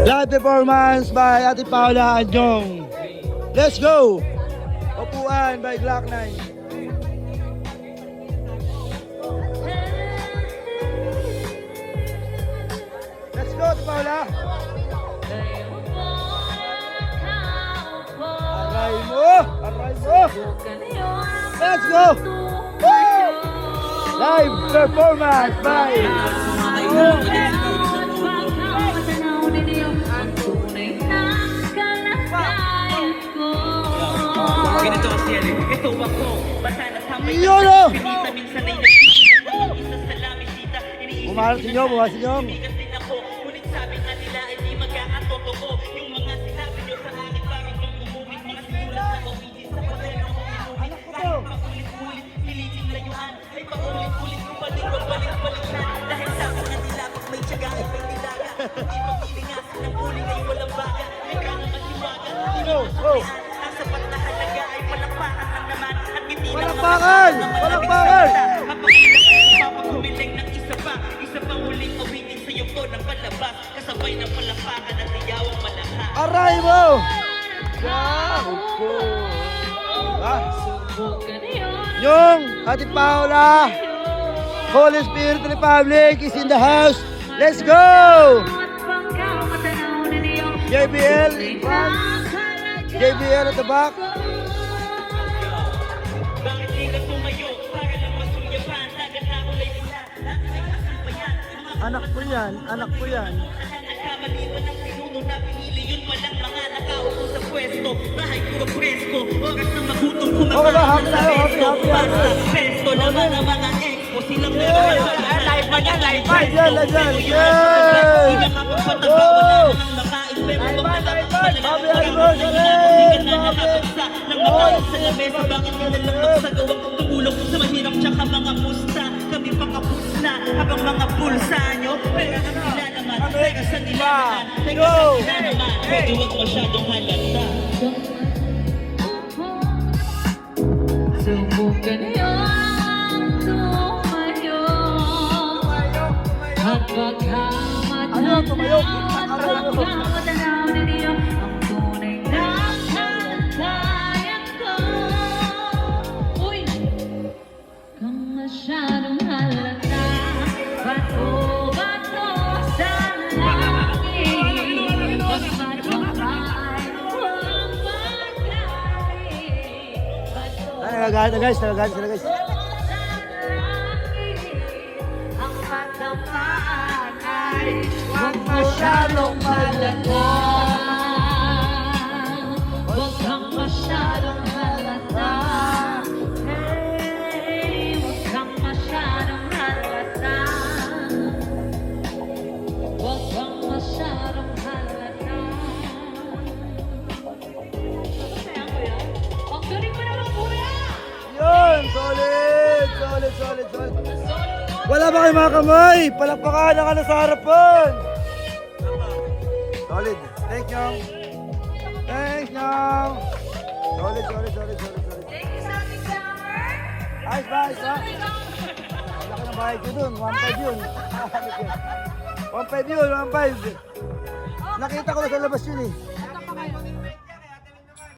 Live performance by Ate Paula Anjong. Let's go! Upuan by Glock 9. Let's go, Ate Paula! Aray mo! Aray mo! Let's go! Woo! Live performance by ganito kasi yan eh. Ito ako, basta nasamay na Yolo! pinita minsan ay nagsisit ang isa sa lamisita. Bumalas inyo, bumalas inyo. Bigas din ako, ngunit sabi nga nila ay di magkakatotoo. Yung mga sinabi nyo sa akin parang nung umuwit mga sinulat na gawin sa pader ng ulit. Kahit paulit-ulit, piliging layuan ay paulit-ulit kung balik-balik-balikan. Dahil sabi nga nila pag may tiyaga ay may nilaga. Hindi magpilingasin ng uling ay walang baga. May ka naman hiwaga, hindi masakyan. Ang sapat na halaga ay palakpakan lang naman. At hindi Palakpakan! Palakpakan! Papagumiling ng isa pa huling awitin sa yuko ng palabas. Kasabay ng palakpakan at iyawang malakas. Aray mo! Yan! Upo! Ah! Yung Ate Paula, Holy Spirit Republic is in the house. Let's go! JBL in front. JBL at the back. Bakit di ka tumayo? Para lang masuyapan. Lagat na kulay pula. Lahat ay kasubayan. Anak ko yan, anak ko yan. Nagkamaliwan ng pinuno na pinili yun walang mga nakaupo sa pwesto. Bahay puro presko. Oras na magutom Okay ba? kumakain Happy sa tayo, pesto. happy. Basta pesto naman ang mga expo. Silang meron live pa yan, live pa. Yan, yan, Hindi yan. nakapagpataba, wala namang makain. Pero wag na Happy anniversary! nang makain sa lamesa, bakit ka nalang magsagawang tumulong sa mahirap tsaka mga pusta. Kami pakapusta habang mga pulsa nyo. Pero ang nila naman, pero sa nila naman, pero sa nila naman, medyo wag masyadong halata. Subukan yung tumayo at Ano, tumayo? pagkamatanaw ninyo ang tunay na kalagayan ko. Uy, kang masyadong halata, bato sa langit, pagkat kamay, huwag magkari, bato Nagagalit na guys, nagagalit sila guys. ang pagkamaan ay huwag masyadong malata. Huwag kang masyadong halata. Hey, huwag kang masyadong halata. Huwag kang masyadong halata. Kaya ko yan? Ang galing mo naman, kuya! Yun, solid, solid, solid, solid. Wala ba kayo mga kamay? Palakpakan na ka na sa harapan. Solid. Thank you. Thanks, Nyong. Solid, solid, solid, solid, solid. Thank you, Sammy Flower! Ayos ba, ayos ba? Wala ka ng bayad ko dun. 1.5 yun. 1.5 yun, 1.5. Nakita ko na sa labas yun eh.